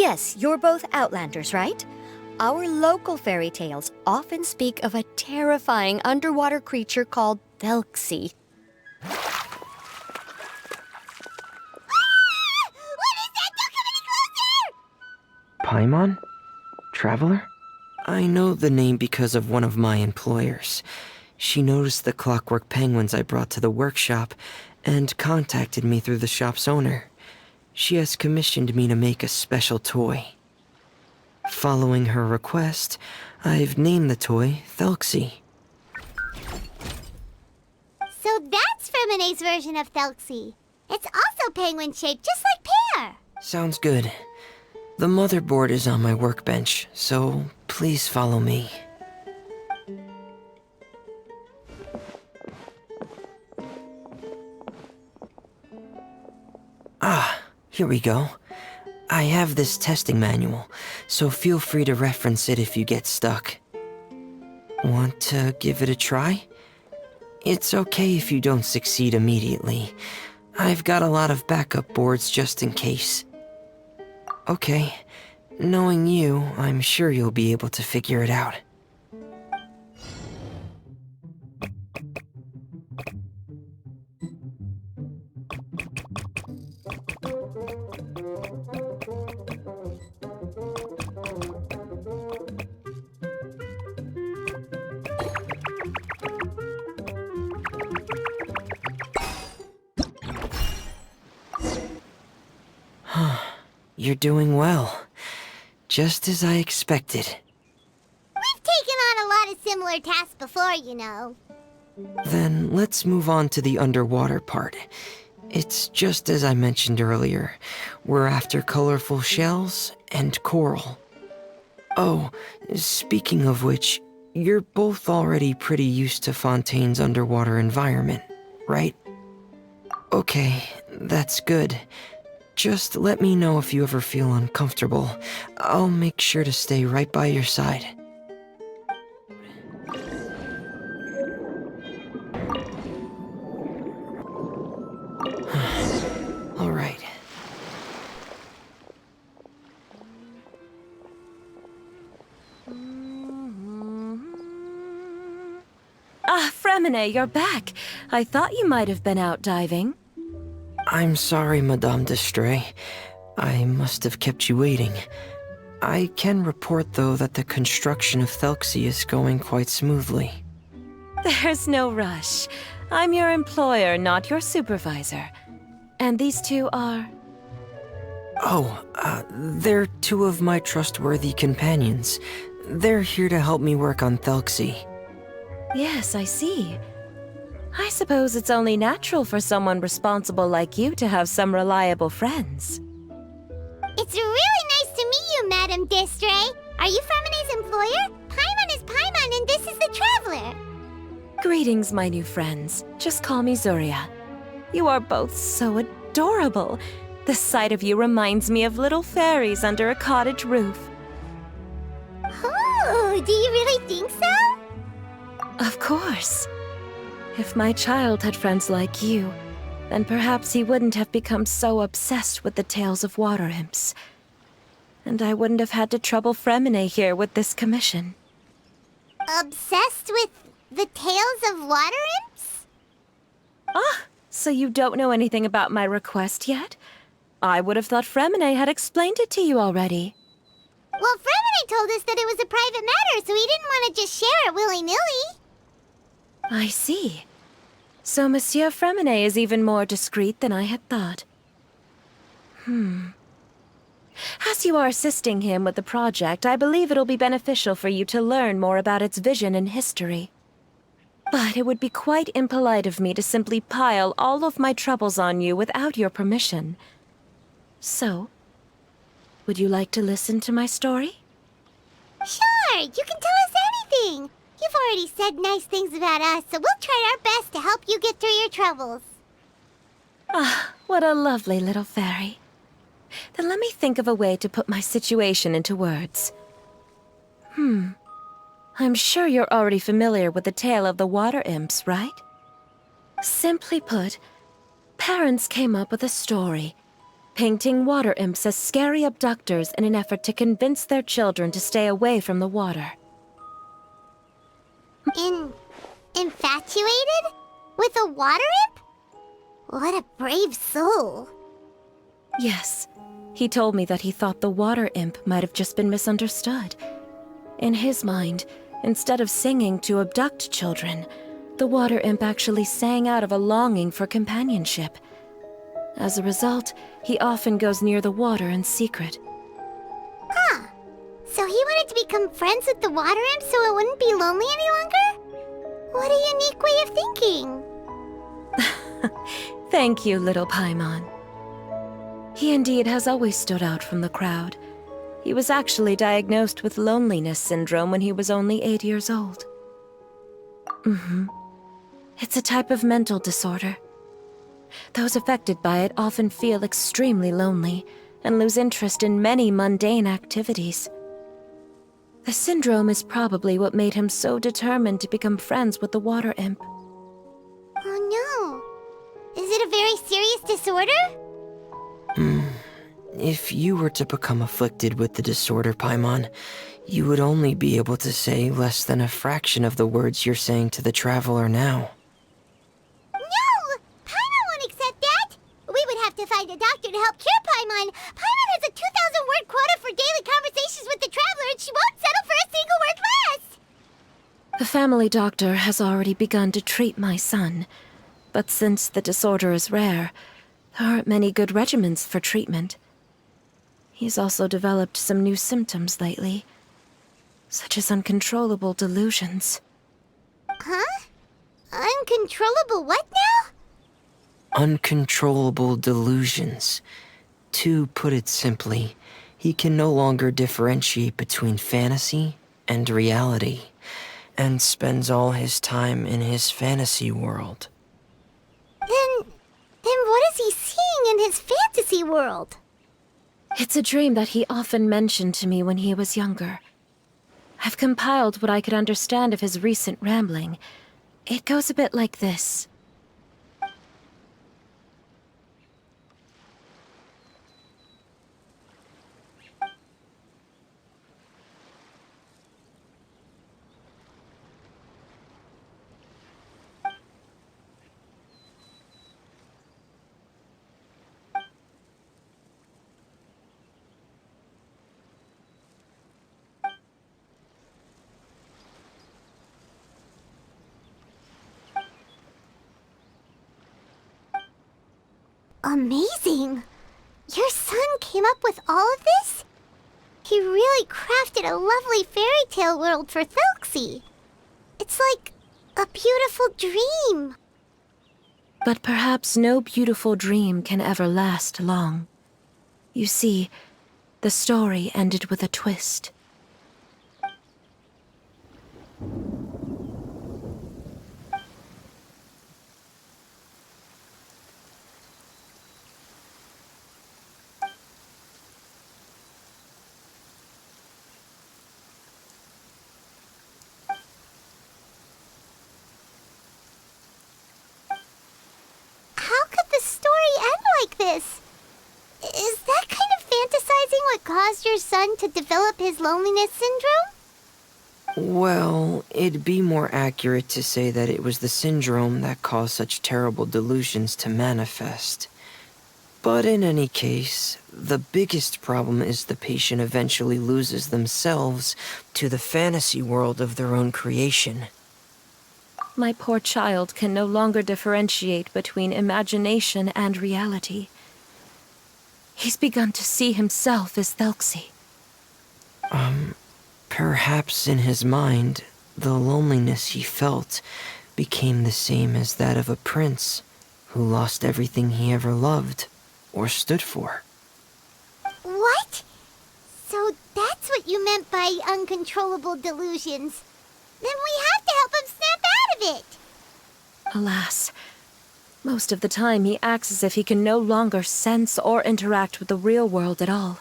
Yes, you're both Outlanders, right? Our local fairy tales often speak of a terrifying underwater creature called Thelxie. What is that? Don't come any closer! Paimon? Traveler? I know the name because of one of my employers. She noticed the clockwork penguins I brought to the workshop and contacted me through the shop's owner. She has commissioned me to make a special toy. Following her request, I've named the toy Thelxie. So that's Ferminet's version of Thelxie. It's also penguin-shaped, just like Pear. Sounds good. The motherboard is on my workbench, so please follow me. Ah, here we go. I have this testing manual, so feel free to reference it if you get stuck. Want to give it a try? It's okay if you don't succeed immediately. I've got a lot of backup boards just in case. Okay, knowing you, I'm sure you'll be able to figure it out. You're doing well. Just as I expected. We've taken on a lot of similar tasks before, you know. Then let's move on to the underwater part. It's just as I mentioned earlier. We're after colorful shells and coral. Oh, speaking of which, you're both already pretty used to Fontaine's underwater environment, right? Okay, that's good. Just let me know if you ever feel uncomfortable. I'll make sure to stay right by your side. All right. Ah, Fremine, you're back. I thought you might have been out diving. I'm sorry, Madame d'Estrée. I must have kept you waiting. I can report, though, that the construction of Thelxie is going quite smoothly. There's no rush. I'm your employer, not your supervisor. And these two are... Oh, they're two of my trustworthy companions. They're here to help me work on Thelxie. Yes, I see. I suppose it's only natural for someone responsible like you to have some reliable friends. It's really nice to meet you, Madame d'Estrée. Are you Ferminet's employer? Paimon is Paimon, and this is the Traveler. Greetings, my new friends. Just call me Zuria. You are both so adorable. The sight of you reminds me of little fairies under a cottage roof. Oh, do you really think so? Of course. If my child had friends like you, then perhaps he wouldn't have become so obsessed with the tales of water imps. And I wouldn't have had to trouble Fremine here with this commission. Obsessed with the tales of water imps? Ah, so you don't know anything about my request yet? I would have thought Fremine had explained it to you already. Well, Fremine told us that it was a private matter, so he didn't want to just share it willy-nilly. I see. So Monsieur Fremine is even more discreet than I had thought. As you are assisting him with the project, I believe it'll be beneficial for you to learn more about its vision and history. But it would be quite impolite of me to simply pile all of my troubles on you without your permission. So, would you like to listen to my story? Sure, you can tell us anything. You've already said nice things about us, so we'll try our best to help you get through your troubles. Ah, what a lovely little fairy. Then let me think of a way to put my situation into words. I'm sure you're already familiar with the tale of the water imps, right? Simply put, parents came up with a story, painting water imps as scary abductors in an effort to convince their children to stay away from the water. Infatuated? With a water imp? What a brave soul. Yes, he told me that he thought the water imp might have just been misunderstood. In his mind, instead of singing to abduct children, the water imp actually sang out of a longing for companionship. As a result, he often goes near the water in secret. Huh. So he wanted to become friends with the water imp so it wouldn't be lonely any longer? What a unique way of thinking. Thank you, little Paimon. He indeed has always stood out from the crowd. He was actually diagnosed with loneliness syndrome when he was only 8 years old. It's a type of mental disorder. Those affected by it often feel extremely lonely and lose interest in many mundane activities. The syndrome is probably what made him so determined to become friends with the water imp. Oh no. Is it a very serious disorder? If you were to become afflicted with the disorder, Paimon, you would only be able to say less than a fraction of the words you're saying to the traveler now. No! Paimon won't accept that! We would have to find a doctor to help cure Paimon. Paimon has a 2,000-word quota for daily conversations with the traveler, and she won't settle for a single word less! The family doctor has already begun to treat my son, but since the disorder is rare, there aren't many good regimens for treatment. He's also developed some new symptoms lately, such as uncontrollable delusions. Huh? Uncontrollable what now? Uncontrollable delusions. To put it simply, he can no longer differentiate between fantasy and reality, and spends all his time in his fantasy world. Then what is he seeing in his fantasy world? It's a dream that he often mentioned to me when he was younger. I've compiled what I could understand of his recent rambling. It goes a bit like this. Amazing! Your son came up with all of this? He really crafted a lovely fairy tale world for Thelxie. It's like a beautiful dream. But perhaps no beautiful dream can ever last long. You see, the story ended with a twist. How could the story end like this? Is that kind of fantasizing what caused your son to develop his loneliness syndrome? Well, it'd be more accurate to say that it was the syndrome that caused such terrible delusions to manifest. But in any case, the biggest problem is the patient eventually loses themselves to the fantasy world of their own creation. My poor child can no longer differentiate between imagination and reality. He's begun to see himself as Thelxie. Perhaps in his mind, the loneliness he felt became the same as that of a prince who lost everything he ever loved or stood for. What? So that's what you meant by uncontrollable delusions. Then we have to help him snap out of it. Alas, most of the time he acts as if he can no longer sense or interact with the real world at all.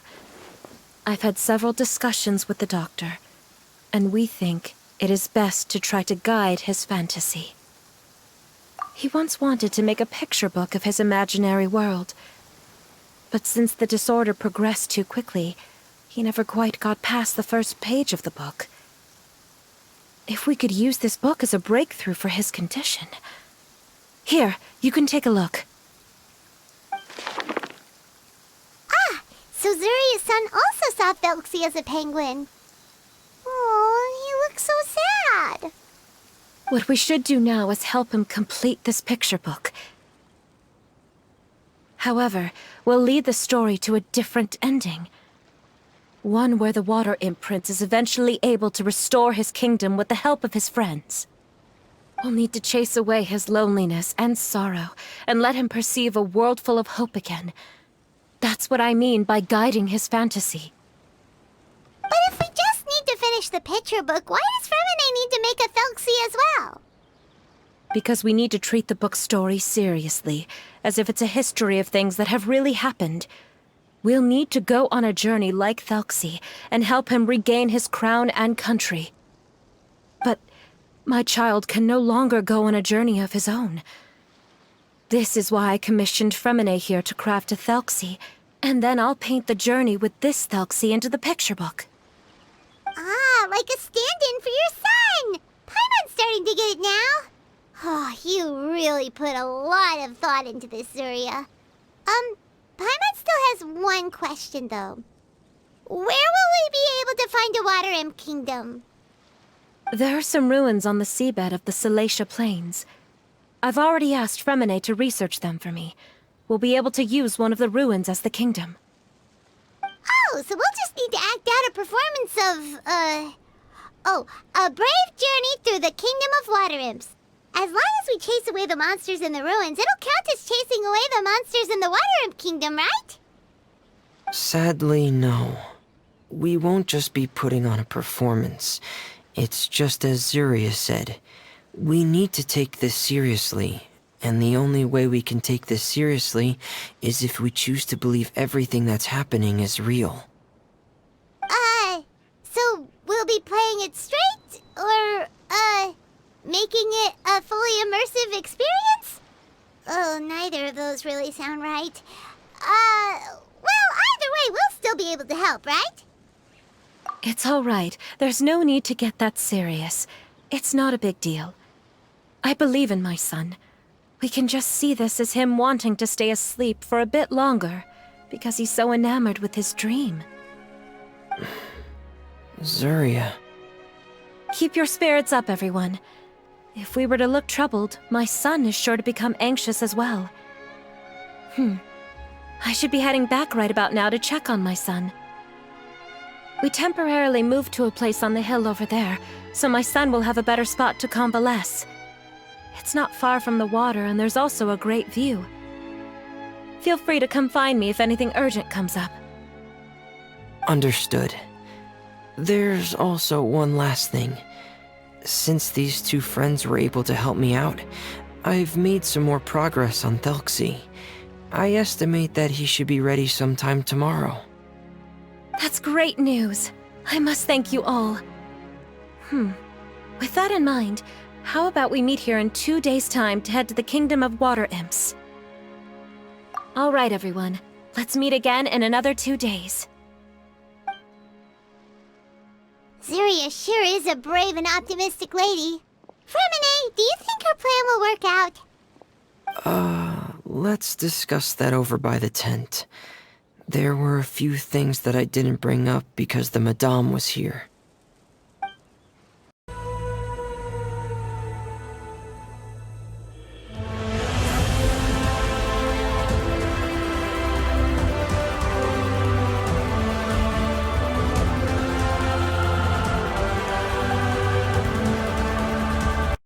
I've had several discussions with the doctor, and we think it is best to try to guide his fantasy. He once wanted to make a picture book of his imaginary world, But since the disorder progressed too quickly, he never quite got past the first page of the book. If we could use this book as a breakthrough for his condition... Here, you can take a look. So Zuria's son also saw Thelxie as a penguin. Oh, he looks so sad. What we should do now is help him complete this picture book. However, we'll lead the story to a different ending. One where the Water Imp Prince is eventually able to restore his kingdom with the help of his friends. We'll need to chase away his loneliness and sorrow, and let him perceive a world full of hope again. That's what I mean by guiding his fantasy. But if we just need to finish the picture book, why does Fremine need to make a Thelxie as well? Because we need to treat the book's story seriously, as if it's a history of things that have really happened. We'll need to go on a journey like Thelxie, and help him regain his crown and country. But my child can no longer go on a journey of his own. This is why I commissioned Fremine here to craft a Thelxie, and then I'll paint the journey with this Thelxie into the picture book. Ah, like a stand-in for your son! Paimon's starting to get it now. Oh, you really put a lot of thought into this, Zuria. Paimon still has one question, though. Where will we be able to find a Water Imp Kingdom? There are some ruins on the seabed of the Salacia Plains. I've already asked Fremine to research them for me. We'll be able to use one of the ruins as the kingdom. Oh, so we'll just need to act out a performance of, a brave journey through the Kingdom of Water Imps. As long as we chase away the monsters in the ruins, it'll count as chasing away the monsters in the Water Imp Kingdom, right? Sadly, no. We won't just be putting on a performance. It's just as Zuria said. We need to take this seriously, and the only way we can take this seriously is if we choose to believe everything that's happening is real. So we'll be playing it straight, or, making it a fully immersive experience? Oh, neither of those really sound right. Well, either way, we'll still be able to help, right? It's all right. There's no need to get that serious. It's not a big deal. I believe in my son. We can just see this as him wanting to stay asleep for a bit longer, because he's so enamored with his dream. Zuria. Keep your spirits up, everyone. If we were to look troubled, my son is sure to become anxious as well. I should be heading back right about now to check on my son. We temporarily moved to a place on the hill over there, so my son will have a better spot to convalesce. It's not far from the water, and there's also a great view. Feel free to come find me if anything urgent comes up. Understood. There's also one last thing. Since these two friends were able to help me out, I've made some more progress on Thelxie. I estimate that he should be ready sometime tomorrow. That's great news. I must thank you all. With that in mind, how about we meet here in 2 days' time to head to the Kingdom of Water Imps? All right, everyone. Let's meet again in another 2 days. Zuria sure is a brave and optimistic lady. Fremine, do you think her plan will work out? Let's discuss that over by the tent. There were a few things that I didn't bring up because the Madame was here.